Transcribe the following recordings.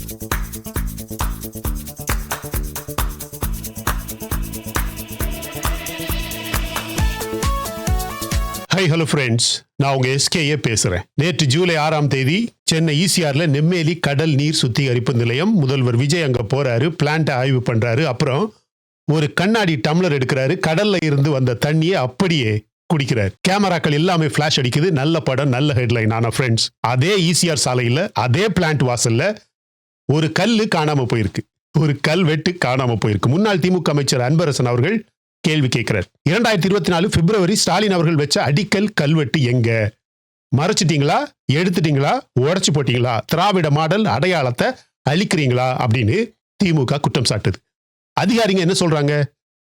Hello friends, நான் உங்க SKA பேசுறேன். நேற்று ஜூலை 6ஆம் தேதி சென்னை ஈசிஆர்ல நெம்மேலி கடல் நீர் சுத்திகரிப்பு நிலையம் முதல்வர் விஜய் அங்க போறாரு, பிளான்ட் ஆய்வு பண்றாரு. அப்புறம் ஒரு கண்ணாடி டம்ளர் எடுக்கிறாரு, கடல்ல இருந்து வந்த தண்ணியை அப்படியே குடிக்கிறார். கேமராக்கள் எல்லாமே பிளாஷ் அடிக்குது. நல்ல படம், நல்ல ஹெட்லைன். ஆனா ஃப்ரெண்ட்ஸ், அதே ஈசிஆர் சாலையில அதே பிளான்ட் வாசல்ல ஒரு கல்லு காணாம போயிருக்கு, ஒரு கல்வெட்டு காணாம போயிருக்கு. முன்னாள் திமுக அமைச்சர் அன்பரசன் அவர்கள் கேள்வி கேட்கிறார். 2024 பிப்ரவரி ஸ்டாலின் அவர்கள் வச்ச அடிக்கல் கல்வெட்டு எங்க? மறைச்சிட்டீங்களா, எடுத்துட்டீங்களா, உடைச்சு போட்டீங்களா, திராவிட மாடல் அடையாளத்தை அழிக்கிறீங்களா அப்படின்னு திமுக குற்றம் சாட்டுது. அதிகாரிங்க என்ன சொல்றாங்க?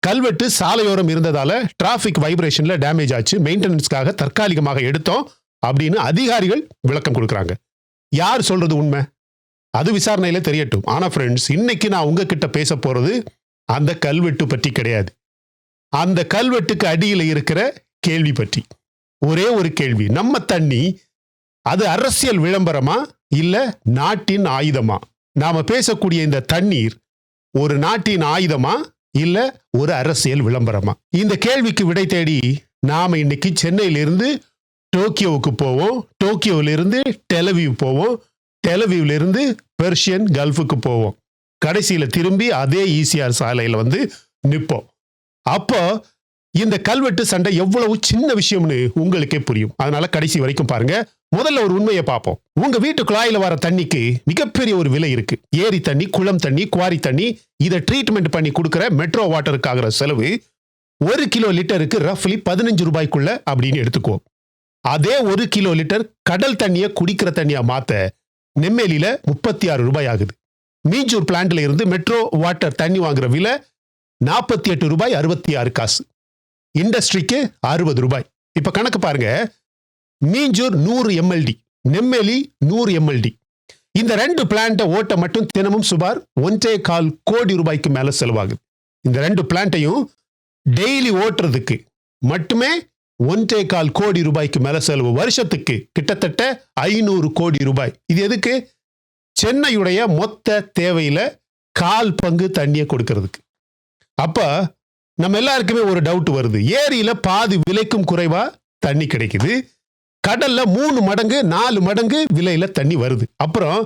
கல்வெட்டு சாலையோரம் இருந்ததால டிராபிக் வைப்ரேஷன்ல டேமேஜ் ஆச்சு, மெயின்டெனன்ஸ்க்காக தற்காலிகமாக எடுத்தோம் அப்படின்னு அதிகாரிகள் விளக்கம் கொடுக்கறாங்க. யார் சொல்றது உண்மை? அது விசாரணையில தெரியட்டும். ஆனா ஃப்ரெண்ட்ஸ், இன்னைக்கு நான் உங்ககிட்ட பேச போறது அந்த கல்வெட்டு பற்றி கிடையாது, அந்த கல்வெட்டுக்கு அடியில் இருக்கிற கேள்வி பற்றி. ஒரே ஒரு கேள்வி, நம்ம தண்ணி அது அரசியல் விளம்பரமா இல்ல நாட்டின் ஆயுதமா? நாம பேசக்கூடிய இந்த தண்ணீர் ஒரு நாட்டின் ஆயுதமா இல்ல ஒரு அரசியல் விளம்பரமா? இந்த கேள்விக்கு விடை தேடி நாம இன்னைக்கு சென்னையிலிருந்து டோக்கியோவுக்கு போவோம், டோக்கியோவிலிருந்து டெலவீவ் போவோம், டெலவீவ்ல இருந்து பெர்ஷியன் கல்ஃபுக்கு போவோம், கடைசியில திரும்பி அதே ஈசிஆர் சாலையில வந்து நிப்போம். அப்போ இந்த கல்வெட்டு சண்டை எவ்வளவு சின்ன விஷயம்னு உங்களுக்கே புரியும். அதனால கடைசி வரைக்கும் பாருங்க. முதல்ல ஒரு உண்மையை பார்ப்போம். உங்க வீட்டு குழாயில வர தண்ணிக்கு மிகப்பெரிய ஒரு விலை இருக்கு. ஏரி தண்ணி, குளம் தண்ணி, குவாரி தண்ணி, இதை ட்ரீட்மெண்ட் பண்ணி கொடுக்கிற மெட்ரோ வாட்டருக்கு ஆகிற செலவு 1 கிலோ லிட்டருக்கு ரஃப்லி 15 ரூபாய்க்குள்ள அப்படின்னு எடுத்துக்குவோம். அதே 1 கிலோ லிட்டர் கடல் தண்ணியை குடிக்கிற தண்ணியா மாத்த நெம்மேலியில 36 ரூபாய் ஆகுது. மீஞ்சூர் பிளான்ட்ல இருந்து மெட்ரோ வாட்டர் தண்ணி வாங்குற விலை 48 ரூபாய் 66 காசு. இண்டஸ்ட்ரிக்கு 60 ரூபாய். இப்ப கணக்கு பாருங்க. Minjur 100 MLD, Nemmeli 100 MLD. இந்த ரெண்டு பிளான்ட்டை ஓட்ட மட்டும் தினமும் சுமார் 1.25 கோடி ரூபாய்க்கு மேல செலவாகுது. இந்த ரெண்டு பிளான்ட்டையும் டெய்லி ஓட்டுறதுக்கு மட்டுமே 1.25 கோடி ரூபாய்க்கு மேல செலவு. வருஷத்துக்கு கிட்டத்தட்ட 500 கோடி ரூபாய். இது எதுக்கு? சென்னையுடைய மொத்த தேவையில 1/4 பங்கு தண்ணியை கொடுக்கிறதுக்கு. அப்ப நம்ம எல்லாருக்குமே ஒரு டவுட் வருது. ஏரியில பாதி விலைக்கும் குறைவா தண்ணி கிடைக்குது, கடல்ல 3 மடங்கு 4 மடங்கு விலையில தண்ணி வருது. அப்புறம்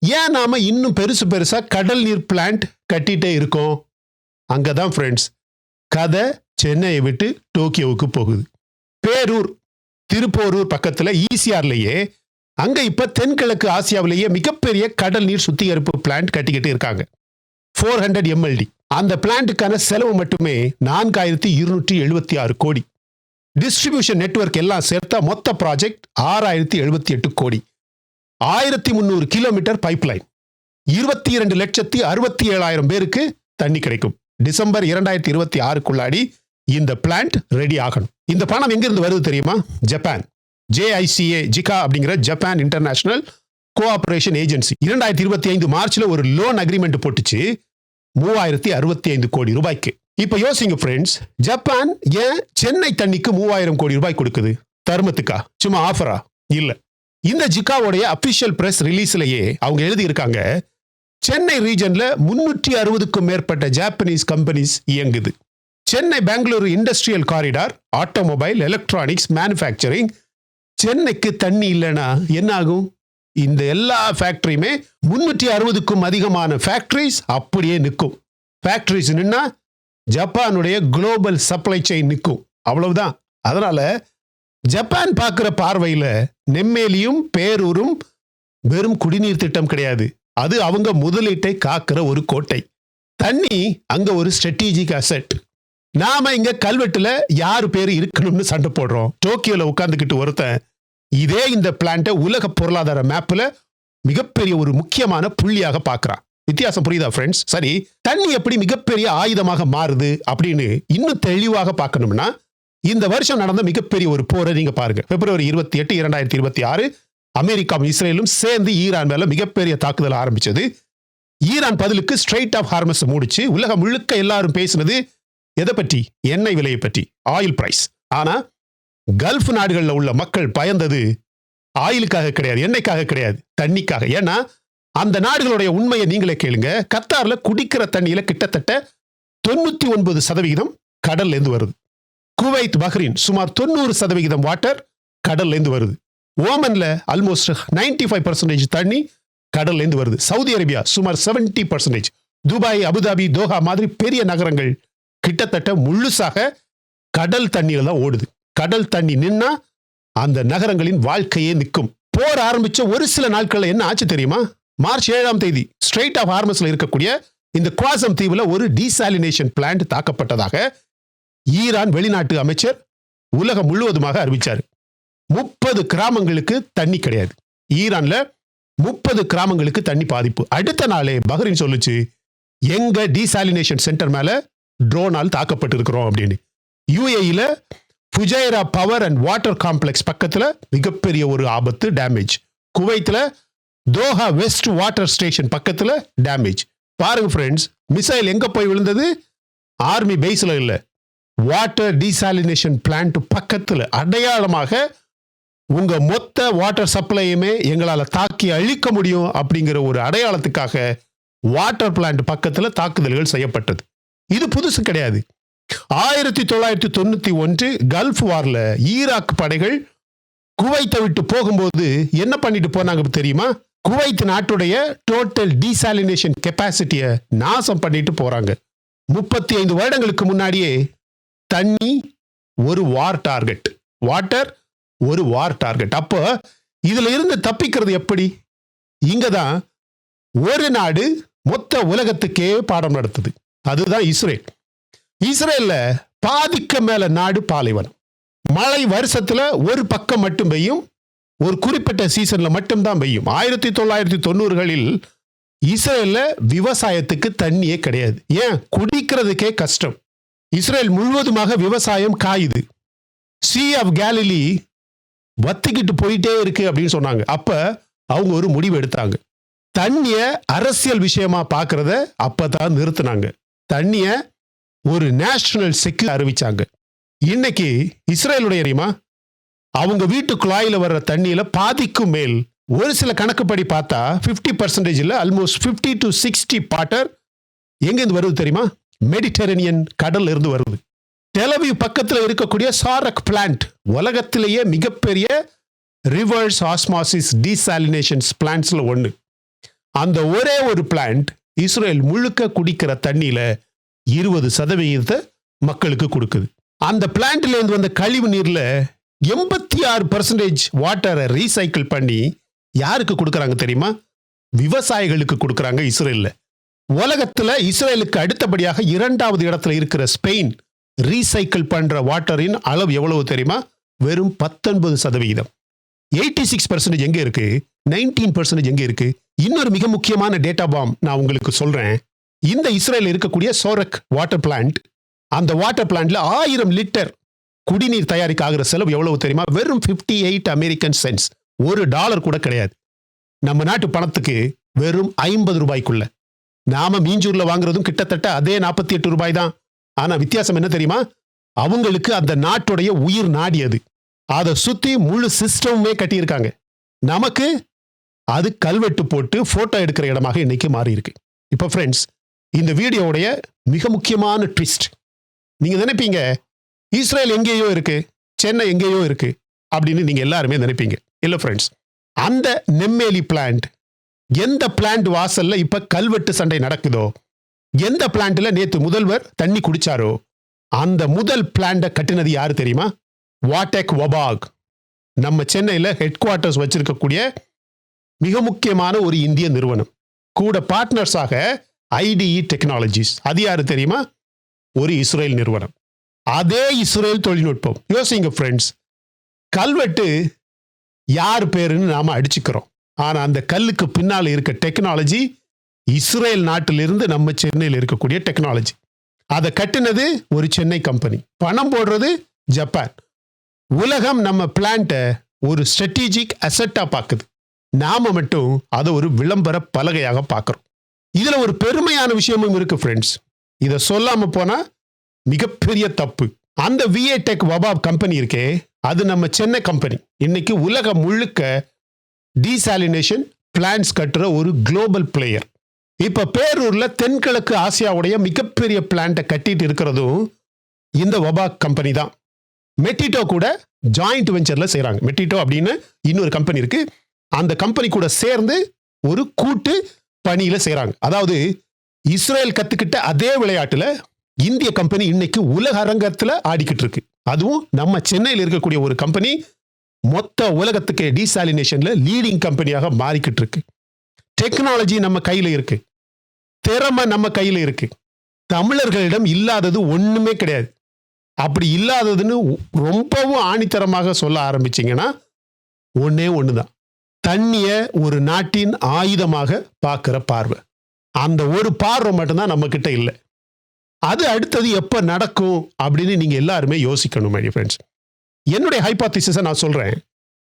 ஏன் நாம இன்னும் பெருசு பெருசா கடல் நீர் பிளான்ட் கட்டிட்டே இருக்கோம்? அங்கதான் ஃப்ரெண்ட்ஸ் கதை சென்னையை விட்டு டோக்கியோவுக்கு போகுது. பேரூர், திருப்போரூர் பக்கத்துல ஈசிஆர்லயே அங்க இப்ப தென்கிழக்கு ஆசியாவிலேயே மிகப்பெரிய கடல் நீர் சுத்திகரிப்பு பிளான்ட் கட்டிக்கிட்டு இருக்காங்க. 400 எம்எல்டி. அந்த பிளான்ட்டுக்கான செலவு மட்டுமே 4276 கோடி. டிஸ்ட்ரிபியூஷன் நெட்வொர்க் எல்லாம் சேர்த்தா மொத்த ப்ராஜெக்ட் 6078 கோடி. 1300 கிலோமீட்டர் பைப்லைன், 22,67,000 பேருக்கு தண்ணி கிடைக்கும். டிசம்பர் 2026க்குள்ளாடி இந்த பிளான்ட் ரெடி ஆகணும். இந்த பணம் எங்கிருந்து வருது தெரியுமா? ஜப்பான், JICA, ஜிகா அப்படிங்கிற ஜப்பான் இன்டர்நேஷனல் கோஆபரேஷன் ஏஜென்சி 2025 மார்ச்ல ஒரு லோன் அக்ரிமெண்ட் போட்டுச்சு 3065 கோடி ரூபாய்க்கு. இப்ப யோசிங்க ஃப்ரெண்ட்ஸ், ஜப்பான் ஏன் சென்னை தண்ணிக்கு 3000 கோடி ரூபாய் கொடுக்குது? தர்மத்துக்கா? சும்மா ஆஃபரா? இல்ல. இந்த ஜிகாவுடைய அபிஷியல் பிரஸ் ரிலீஸ்லயே அவங்க எழுதி இருக்காங்க, சென்னை ரீஜன்ல 360க்கும் மேற்பட்ட ஜாப்பனீஸ் கம்பெனிஸ் இயங்குது. Chennai Bengaluru industrial corridor, automobile, electronics, manufacturing. சென்னைக்கு தண்ணி இல்லைன்னா என்ன ஆகும்? இந்த எல்லா ஃபேக்டரியுமே 360க்கும் அதிகமான ஃபேக்டரிஸ் அப்படியே நிற்கும். ஃபேக்டரிஸ் நின்னா ஜப்பானுடைய குளோபல் சப்ளை செயின் நிற்கும். அவ்வளவுதான். அதனால ஜப்பான் பார்க்கிற பார்வையில நெம்மேலியும் பேரூரும் வெறும் குடிநீர் திட்டம் கிடையாது, அது அவங்க முதலீட்டை காக்கிற ஒரு கோட்டை. தண்ணி அங்க ஒரு ஸ்ட்ராட்டஜிக் அசெட். நாம இங்க கல்வெட்டுல யாரு பேரு இருக்கணும்னு சண்டை போடுறோம். டோக்கியோல உட்கார்ந்துக்கிட்டு ஒருத்தன் இதே இந்த பிளான்ட்டை உலக பொருளாதார மேப்ல மிகப்பெரிய ஒரு முக்கியமான புள்ளியாக பார்க்கிறான். வித்தியாசம் புரியுதா ஃப்ரெண்ட்ஸ்? சரி, தண்ணி எப்படி மிகப்பெரிய ஆயுதமாக மாறுது அப்படின்னு இன்னும் தெளிவாக பார்க்கணும்னா இந்த வருஷம் நடந்த மிகப்பெரிய ஒரு போரை நீங்க பாருங்க. பிப்ரவரி 28, 2026 அமெரிக்காவும் இஸ்ரேலும் சேர்ந்து ஈரான் மேல மிகப்பெரிய தாக்குதல் ஆரம்பிச்சது. ஈரான் பதிலுக்கு ஸ்ட்ரெயிட் ஆஃப் ஹார்மஸ் மூடிச்சு. உலகம் முழுக்க எல்லாரும் பேசினது எதை பற்றி? எண்ணெய் விலையை பற்றி, ஆயில் பிரைஸ். ஆனா கல்ஃப் நாடுகளில் உள்ள மக்கள் பயந்தது ஆயிலுக்காக கிடையாது, எண்ணெய்க்காக கிடையாது, தண்ணிக்காக. ஏன்னா அந்த நாடுகளுடைய உண்மையை நீங்களே கேளுங்க. கத்தார்ல குடிக்கிற தண்ணியில கிட்டத்தட்ட 99% கடல்ல இருந்து வருது. குவைத், பஹ்ரைன் சுமார் 90% வாட்டர் கடல்ல இருந்து வருது. ஓமன்ல ஆல்மோஸ்ட் 95% தண்ணி கடல்ல இருந்து வருது. சவுதி அரேபியா சுமார் 70%. துபாய், அபுதாபி, தோஹா மாதிரி பெரிய நகரங்கள் கிட்டத்தட்ட முழுசாக கடல் தண்ணியில தான் ஓடுது. கடல் தண்ணி நின்னா அந்த நகரங்களின் வாழ்க்கையே நிற்கும். போர் ஆரம்பிச்ச ஒரு சில நாட்கள்ல என்ன ஆச்சு தெரியுமா? மார்ச் 7 ஸ்ட்ரெய்ட் ஆஃப் ஹார்மஸ்ல இருக்கக்கூடிய இந்த குவாசம் தீவுல ஒரு டீசாலினேஷன் பிளான்ட் தாக்கப்பட்டதாக ஈரான் வெளிநாட்டு அமைச்சர் உலகம் முழுவதுமாக அறிவிச்சார். 30 கிராமங்களுக்கு தண்ணி கிடையாது. ஈரான்ல 30 கிராமங்களுக்கு தண்ணி பாதிப்பு. அடுத்த நாளே பஹ்ரைன் சொல்லுச்சு, எங்க டீசாலினேஷன் சென்டர் மேல ட்ரோனால் தாக்கப்பட்டு இருக்கிறோம் அப்படின்னு. யுஏஇல Fujairah power and water complex பக்கத்துல மிகப்பெரிய ஒரு ஆபத்து, டேமேஜ். குவைத்துல தோஹா வெஸ்ட் வாட்டர் ஸ்டேஷன் பக்கத்துல டேமேஜ். பாருங்க ஃப்ரெண்ட்ஸ், மிசைல் எங்க போய் விழுந்தது? ஆர்மி பேஸ்ல இல்ல, வாட்டர் டீசாலினேஷன் பிளான்ட் பக்கத்துல. அடையாளமாக உங்க மொத்த வாட்டர் சப்ளையுமே எங்களால தாக்கி அழிக்க முடியும் அப்படிங்கிற ஒரு அடையாளத்துக்காக வாட்டர் பிளான்ட் பக்கத்துல தாக்குதல்கள் செய்யப்பட்டது. இது புதுசு கிடையாது. 1991 கல்ஃப் வார்ல ஈராக் படைகள் குவைத்தை விட்டு போகும்போது என்ன பண்ணிட்டு போனாங்க தெரியுமா? குவைத் நாட்டுடைய டோட்டல் டீசாலினேஷன் கெப்பாசிட்டியை நாசம் பண்ணிட்டு போறாங்க. 35 வருடங்களுக்கு முன்னாடியே தண்ணி ஒரு வார் டார்கெட், வாட்டர் ஒரு வார் டார்கெட். அப்போ இதுல இருந்து தப்பிக்கிறது எப்படி? இங்கதான் ஒரு நாடு மொத்த உலகத்துக்கே பாடம் நடத்துது. அதுதான் இஸ்ரேல். இஸ்ரேல்ல பாதிக்க மேல நாடு பாலைவனம். மழை வருஷத்துல ஒரு பக்கம் மட்டும் பெய்யும், ஒரு குறிப்பிட்ட சீசன்ல மட்டும்தான் பெய்யும். 1990களில் இஸ்ரேல்ல விவசாயத்துக்கு தண்ணியே கிடையாது. ஏன்? குடிக்கிறதுக்கே கஷ்டம். இஸ்ரேல் முழுவதுமாக விவசாயம் காயுது. சீ ஆஃப் கேலிலி வத்திக்கிட்டு போயிட்டே இருக்கு அப்படின்னு சொன்னாங்க. அப்ப அவங்க ஒரு முடிவு எடுத்தாங்க. தண்ணிய அரசியல் விஷயமா பார்க்கறத அப்பதான் நிறுத்தினாங்க. தண்ணிய ஒரு நேஷனல் செக்யூரிட்டி அறிவிச்சாங்க. இன்னைக்கு இஸ்ரேலுடைய தெரியுமா, அவங்க வீட்டு குழாயில வர்ற தண்ணியில பாதிக்கும் மேல், ஒரு சில கணக்குப்படி பார்த்தா 50% இல்ல, ஆல்மோஸ்ட் 50 to 60 வாட்டர் எங்க இருந்து வருது தெரியுமா? மெடிட்டரேனியன் கடல்ல இருந்து வருது. டெலவிவ் பக்கத்துல இருக்கக்கூடிய சாரக் பிளான்ட் உலகத்திலேயே மிகப்பெரிய ரிவர்ஸ் ஆஸ்மாசிஸ் டீசாலினேஷன் பிளான்ட்ஸ்ல ஒண்ணு. அந்த ஒரே ஒரு பிளான்ட் இஸ்ரேல் முழுக்க குடிக்கிற தண்ணியில 20% மக்களுக்கு கொடுக்குது. அந்த பிளான்ட்ல இருந்து வந்த கழிவு நீர்ல 86% வாட்டரை ரீசைக்கிள் பண்ணி யாருக்கு கொடுக்கறாங்க தெரியுமா? விவசாயிகளுக்கு கொடுக்கறாங்க இஸ்ரேல்ல. உலகத்துல இஸ்ரேலுக்கு அடுத்தபடியாக 2வது இடத்துல இருக்கிற ஸ்பெயின் ரீசைக்கிள் பண்ற வாட்டரின் அளவு எவ்வளவு தெரியுமா? வெறும் 19%. 86% எங்க இருக்கு? 19% எங்க இருக்கு? இன்னொரு மிக முக்கியமான டேட்டா பாம் நான் உங்களுக்கு சொல்றேன். இந்த இஸ்ரேல் இருக்கக்கூடிய சோரக் வாட்டர் பிளான்ட், அந்த வாட்டர் பிளான்ட்ல 1000 லிட்டர் குடிநீர் தயாரிக்க ஆகிற செலவு எவ்வளவு தெரியுமா? வெறும் 58 அமெரிக்கன் சென்ட்ஸ். $1 கூட கிடையாது. நம்ம நாட்டு பணத்துக்கு வெறும் 50 ரூபாய்க்குள்ள. நாம மீஞ்சூர்ல வாங்குறதும் கிட்டத்தட்ட அதே 48 ரூபாய் தான். ஆனா வித்தியாசம் என்ன தெரியுமா? அவங்களுக்கு அந்த நாட்டுடைய உயிர் நாடி அது. அதை சுத்தி முழு சிஸ்டமுமே கட்டியிருக்காங்க. நமக்கு அது கல்வெட்டு போட்டு போட்டோ எடுக்கிற இடமாக இன்னைக்கு மாறி இருக்கு. இப்போ ஃப்ரெண்ட்ஸ், இந்த வீடியோவுடைய மிக முக்கியமான ட்விஸ்ட். நீங்க நினைப்பீங்க இஸ்ரேல் எங்கேயோ இருக்கு, சென்னை எங்கேயோ இருக்கு அப்படின்னு நீங்க எல்லாருமே நினைப்பீங்க. இல்ல ஃப்ரெண்ட்ஸ், அந்த நெம்மேலி பிளான்ட், எந்த பிளான்ட் வாசல்ல இப்ப கல்வெட்டு சண்டை நடக்குதோ, எந்த பிளான்ட்ல நேத்து முதல்வர் தண்ணி குடிச்சாரோ, அந்த முதல் பிளான்ட கட்டினது யாரு தெரியுமா? வாடெக் வபாக். நம்ம சென்னையில ஹெட் குவார்ட்டர்ஸ் வச்சிருக்கக்கூடிய மிக முக்கியமான ஒரு இந்திய நிறுவனம். கூட பார்ட்னர்ஸாக ஐடிஇ டெக்னாலஜிஸ். அது யாரு தெரியுமா? ஒரு இஸ்ரேல் நிறுவனம். அதே இஸ்ரேல் தொழில்நுட்பம். யோசிங்க ஃப்ரெண்ட்ஸ், கல்வெட்டு யார் பேருன்னு நாம அடிச்சுக்கிறோம். ஆனா அந்த கல்லுக்கு பின்னால் இருக்க டெக்னாலஜி இஸ்ரேல் நாட்டிலிருந்து நம்ம சென்னையில் இருக்கக்கூடிய டெக்னாலஜி. அதை கட்டினது ஒரு சென்னை கம்பெனி. பணம் போடுறது ஜப்பான். உலகம் நம்ம பிளான்ட்டை ஒரு ஸ்ட்ராட்டஜிக் அசெட்டா பார்க்குது. நாம மட்டும் அதை ஒரு விளம்பர பலகையாக பார்க்கிறோம். இதுல ஒரு பெருமையான விஷயமும் இருக்கு ஃப்ரெண்ட்ஸ். இதை சொல்லாம போனா மிகப்பெரிய தப்பு. அந்த விஏடெக் வபாப் கம்பெனி இருக்கே, அது நம்ம சென்னை கம்பெனி. இன்னைக்கு உலகம் முழுக்க டீசாலினேஷன் பிளான்ஸ் கட்டுற ஒரு குளோபல் பிளேயர். இப்ப பேரூர்ல தென்கிழக்கு ஆசியாவுடைய மிகப்பெரிய பிளான்ட்டை கட்டிட்டு இருக்கிறதும் இந்த வபாக் கம்பெனி தான். மெட்டிட்டோ கூட ஜாயிண்ட் வெஞ்சர்ல செய்றாங்க. மெட்டிட்டோ அப்படின்னு இன்னொரு கம்பெனி இருக்கு. அந்த கம்பெனி கூட சேர்ந்து ஒரு கூட்டு பணியில செய்றாங்க. அதாவது இஸ்ரேல் கத்துக்கிட்ட அதே விளையாட்டுல இந்திய கம்பெனி இன்னைக்கு உலக அரங்கத்துல ஆடிக்கிட்டு இருக்கு. அதுவும் நம்ம சென்னையில் இருக்கக்கூடிய ஒரு கம்பெனி மொத்த உலகத்துக்கு டீசாலினேஷன்ல லீடிங் கம்பெனியாக மாறிக்கிட்டு இருக்கு. டெக்னாலஜி நம்ம கையில இருக்கு, திறமை நம்ம கையில இருக்கு. தமிழர்களிடம் இல்லாதது ஒண்ணுமே கிடையாது. அப்படி இல்லாததுன்னு ரொம்பவும் ஆணித்தரமாக சொல்ல ஆரம்பிச்சீங்கன்னா ஒன்னே ஒண்ணுதான், தண்ணிய ஒரு நாட்டின் ஆயுதமாக பார்க்கிற பார்வை. அந்த ஒரு பார்வை மட்டும்தான் நம்ம கிட்ட இல்லை. அது அடுத்தது எப்ப நடக்கும் அப்படின்னு நீங்க எல்லாருமே யோசிக்கணும் மை டியர் ஃப்ரெண்ட்ஸ். என்னுடைய ஹைபோதீசிஸை நான் சொல்றேன்.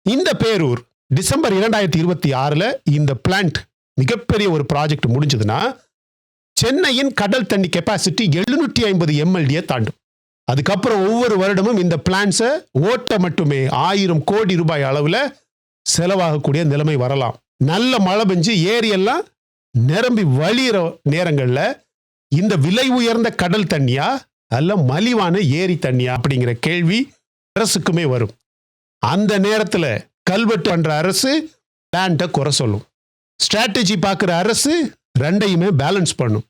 இந்த பேரூர் டிசம்பர் 2026 இந்த பிளான்ட் மிகப்பெரிய ஒரு ப்ராஜெக்ட் முடிஞ்சதுன்னா சென்னையின் கடல் தண்ணி கெப்பாசிட்டி 750 MLD தாண்டும். அதுக்கப்புறம் ஒவ்வொரு வருடமும் இந்த பிளான்ஸை ஓட்ட மட்டுமே 1000 கோடி ரூபாய் அளவுல செலவாகக்கூடிய நிலைமை வரலாம். நல்ல மழை பெஞ்சு ஏரியெல்லாம் நிரம்பி வழியிற நேரங்கள்ல இந்த விலை உயர்ந்த கடல் தண்ணியா அல்ல மலிவான ஏரி தண்ணியா அப்படிங்கிற கேள்வி அரசுக்குமே வரும். அந்த நேரத்துல கல்வெட்டு பண்ற அரசு பிளான்ட்டை குறை சொல்லும், ஸ்ட்ராட்டஜி பார்க்குற அரசு ரெண்டையுமே பேலன்ஸ் பண்ணும்.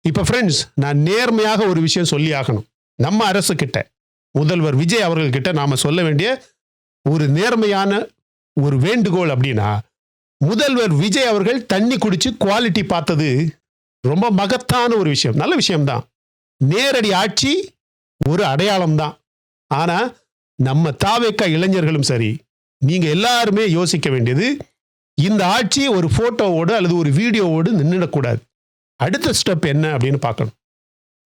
இப்ப ஃப்ரெண்ட்ஸ், நான் நேர்மையாக ஒரு விஷயம் சொல்லி ஆகணும். நம்ம அரசு கிட்ட, முதல்வர் விஜய் அவர்கள் கிட்ட நாம சொல்ல வேண்டிய ஒரு நேர்மையான ஒரு வேண்டுகோள் அப்படின்னா, முதல்வர் விஜய் அவர்கள் தண்ணி குடிச்சு குவாலிட்டி பார்த்தது ரொம்ப மகத்தான ஒரு விஷயம், நல்ல விஷயம்தான். நேரடி ஆட்சி ஒரு அடையாளம் தான். ஆனா நம்ம தாவேக்கா இளைஞர்களும் சரி, நீங்க எல்லாருமே யோசிக்க வேண்டியது, இந்த ஆட்சி ஒரு போட்டோவோடு அல்லது ஒரு வீடியோவோடு நின்றுடக்கூடாது. அடுத்த ஸ்டெப் என்ன அப்படின்னு பார்க்கணும்.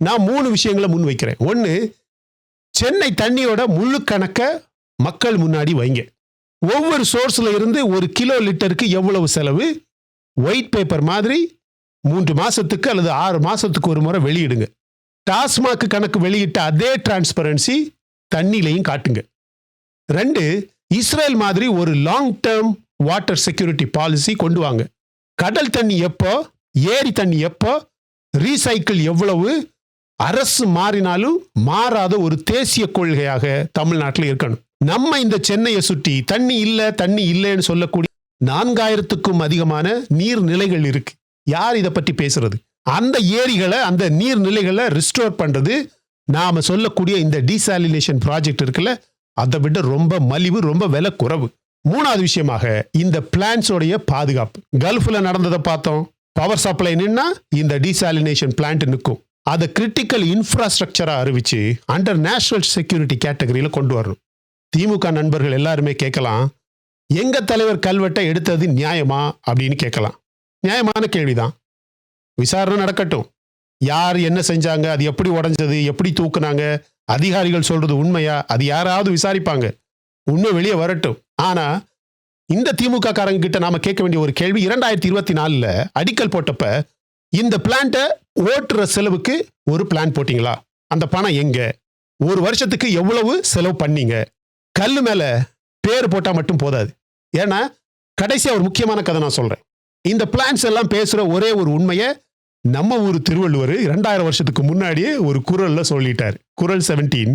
நான் 3 விஷயங்களை முன் வைக்கிறேன். 1, சென்னை தண்ணியோட முழு கணக்க மக்கள் முன்னாடி வைங்க. ஒவ்வொரு சோர்ஸ்ல இருந்து 1 கிலோ லிட்டருக்கு எவ்வளவு செலவு, ஒயிட் பேப்பர் மாதிரி 3 மாசத்துக்கு அல்லது 6 மாசத்துக்கு ஒரு முறை வெளியிடுங்க. டாஸ்மாக் கணக்கு வெளியிட்ட அதே டிரான்ஸ்பரன்சி தண்ணிலையும் காட்டுங்க. 2, இஸ்ரேல் மாதிரி ஒரு long term water security policy கொண்டு வாங்க. கடல் தண்ணி எப்போ, ஏரி தண்ணி எப்போ, ரீசைக்கிள் எவ்வளவு, அரசு மாறினாலும் மாறாத ஒரு தேசிய கொள்கையாக தமிழ்நாட்டில் இருக்கணும். நம்ம இந்த சென்னையை சுற்றி தண்ணி இல்லைன்னு சொல்லக்கூடிய 4000க்கும் அதிகமான நீர்நிலைகள் இருக்கு. யார் இதை பற்றி பேசுறது? அந்த ஏரிகளை, அந்த நீர்நிலைகளை ரிஸ்டோர் பண்றது நாம சொல்லக்கூடிய இந்த டீசாலினேஷன் ப்ராஜெக்ட் இருக்குல்ல, அதை விட ரொம்ப மலிவு, ரொம்ப விலை குறைவு. 3வது விஷயமாக இந்த பிளான்ஸோடைய பாதுகாப்பு. கல்ஃப்ல நடந்ததை பார்த்தோம். பவர் சப்ளை நின்னா இந்த டீசாலினேஷன் பிளான்ட் நிற்கும். அதை கிரிட்டிக்கல் இன்ஃப்ராஸ்ட்ரக்சரா அறிவிச்சு அண்டர் நேஷனல் செக்யூரிட்டி கேட்டகரியில கொண்டு வரணும். திமுக நண்பர்கள் எல்லாருமே கேட்கலாம், எங்க தலைவர் கல்வெட்டை எடுத்தது நியாயமா அப்படின்னு கேட்கலாம். நியாயமான கேள்விதான். விசாரணை நடக்கட்டும். யார் என்ன செஞ்சாங்க, அது எப்படி உடைஞ்சது, எப்படி தூக்குனாங்க, அதிகாரிகள் சொல்றது உண்மையா, அது யாராவது விசாரிப்பாங்க. உண்மை வெளியே வரட்டும். ஆனா இந்த திமுக காரங்க கிட்ட நாம கேட்க வேண்டிய ஒரு கேள்வி, 2024 அடிக்கல் போட்டப்ப இந்த பிளான்ட்டை ஓட்டுற செலவுக்கு ஒரு பிளான் போட்டீங்களா? அந்த பணம் எங்க? ஒரு வருஷத்துக்கு எவ்வளவு செலவு பண்ணீங்க? கல்லு மேல பேர் போட்டா மட்டும் போதாது. ஏன்னா கடைசியா ஒரு முக்கியமான கதை நான் சொல்றேன். இந்த பிளான்ஸ் எல்லாம் பேசுற ஒரே ஒரு உண்மையை நம்ம ஊர் திருவள்ளுவர் 2000 வருஷத்துக்கு முன்னாடியே ஒரு குறள்ல சொல்லிட்டார். குறள் 17,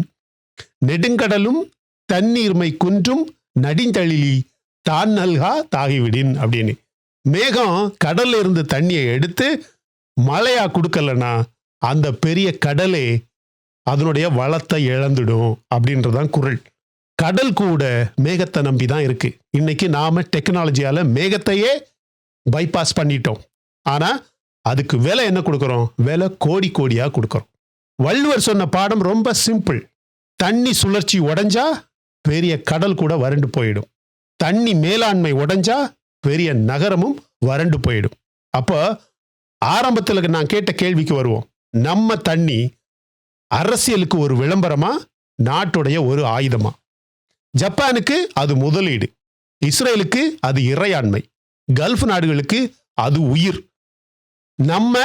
நெடுங்கடலும் தண்ணீர்மை குன்றும் நடிந்தழிலி தான் நல்கா தாகிவிடின் அப்படின்னு. மேகம் கடல்ல இருந்து தண்ணியை எடுத்து மழையா கொடுக்கலன்னா அந்த பெரிய கடலே அதனுடைய வளத்தை இழந்துடும் அப்படின்றதான் குறள். கடல் கூட மேகத்தை நம்பி தான் இருக்கு. இன்னைக்கு நாம டெக்னாலஜியால மேகத்தையே பைபாஸ் பண்ணிட்டோம். ஆனா அதுக்கு விலை என்ன கொடுக்கறோம்? விலை கோடி கோடியா கொடுக்கறோம். வள்ளுவர் சொன்ன பாடம் ரொம்ப சிம்பிள். தண்ணி சுழற்சி உடைஞ்சா பெரிய கடல் கூட வறண்டு போயிடும். தண்ணி மேலாண்மை உடைஞ்சா பெரிய நகரமும் வறண்டு போயிடும். அப்போ ஆரம்பத்தில் நான் கேட்ட கேள்விக்கு வருவோம். நம்ம தண்ணி அரசியலுக்கு ஒரு விளம்பரமா, நாட்டுடைய ஒரு ஆயுதமா? ஜப்பானுக்கு அது முதலீடு, இஸ்ரேலுக்கு அது இறையாண்மை, கல்ஃப் நாடுகளுக்கு அது உயிர். நம்ம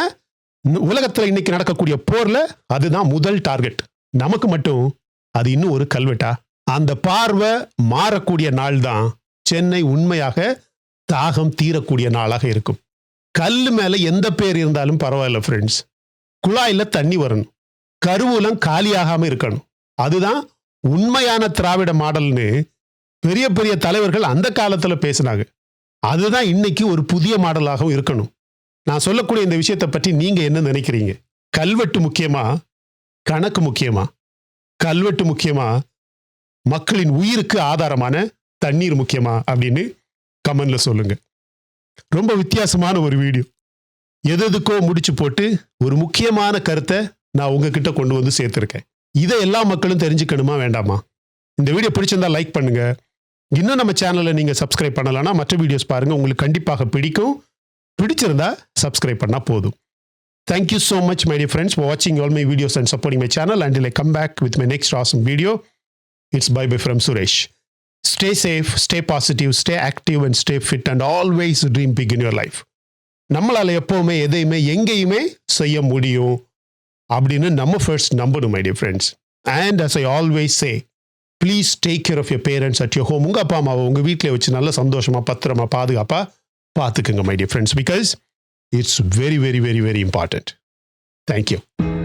உலகத்தில் இன்னைக்கு நடக்கக்கூடிய போர்ல அதுதான் முதல் டார்கெட். நமக்கு மட்டும் அது இன்னும் ஒரு கல்வெட்டா? அந்த பார்வை மாறக்கூடிய நாள் தான் சென்னை உண்மையாக தாகம் தீரக்கூடிய நாளாக இருக்கும். கல் மேல எந்த பேர் இருந்தாலும் பரவாயில்ல ஃப்ரெண்ட்ஸ், குழாயில தண்ணி வரணும், கருவூலம் காலியாகாம இருக்கணும். அதுதான் உண்மையான திராவிட மாடல்னு பெரிய பெரிய தலைவர்கள் அந்த காலத்துல பேசினாங்க. அதுதான் இன்னைக்கு ஒரு புதிய மாடலாகவும் இருக்கணும். நான் சொல்லக்கூடிய இந்த விஷயத்தை பற்றி நீங்க என்ன நினைக்கிறீங்க? கல்வெட்டு முக்கியமா, கணக்கு முக்கியமா? கல்வெட்டு முக்கியமா, மக்களின் உயிருக்கு ஆதாரமான தண்ணீர் முக்கியமா அப்படின்னு கமெண்ட்ல சொல்லுங்க. ரொம்ப வித்தியாசமான ஒரு வீடியோ, எதுக்கோ முடிச்சு போட்டு ஒரு முக்கியமான கருத்தை நான் உங்ககிட்ட கொண்டு வந்து சேர்த்திருக்கேன். இதை எல்லா மக்களும் தெரிஞ்சுக்கணுமா வேண்டாமா? இந்த வீடியோ பிடிச்சிருந்தா லைக் பண்ணுங்க. இன்னும் நம்ம சேனலை நீங்க சப்ஸ்கிரைப் பண்ணலன்னா மற்ற வீடியோஸ் பாருங்க, உங்களுக்கு கண்டிப்பாக பிடிக்கும். பிடிச்சிருந்தா சப்ஸ்கிரைப் பண்ணா போதும். Thank you so much, my dear friends, for watching all my videos and supporting my channel. Until I come back with my next awesome video, it's bye-bye from Suresh. Stay safe, stay positive, stay active and stay fit and always dream big in your life. நம்மளால எப்பவுமே எதையுமே எங்கேயுமே செய்ய முடியும் அப்படின்னு நம்ம first நம்பணும், my dear friends. And as I always say, please take care of your parents at your home. உங்க அப்பா அம்மாவை உங்க வீட்டில் வச்சு நல்ல சந்தோஷமா பத்திரமா பாதுகாப்பா பார்த்துக்குங்க, my dear friends, because it's very, very, very, very important. Thank you.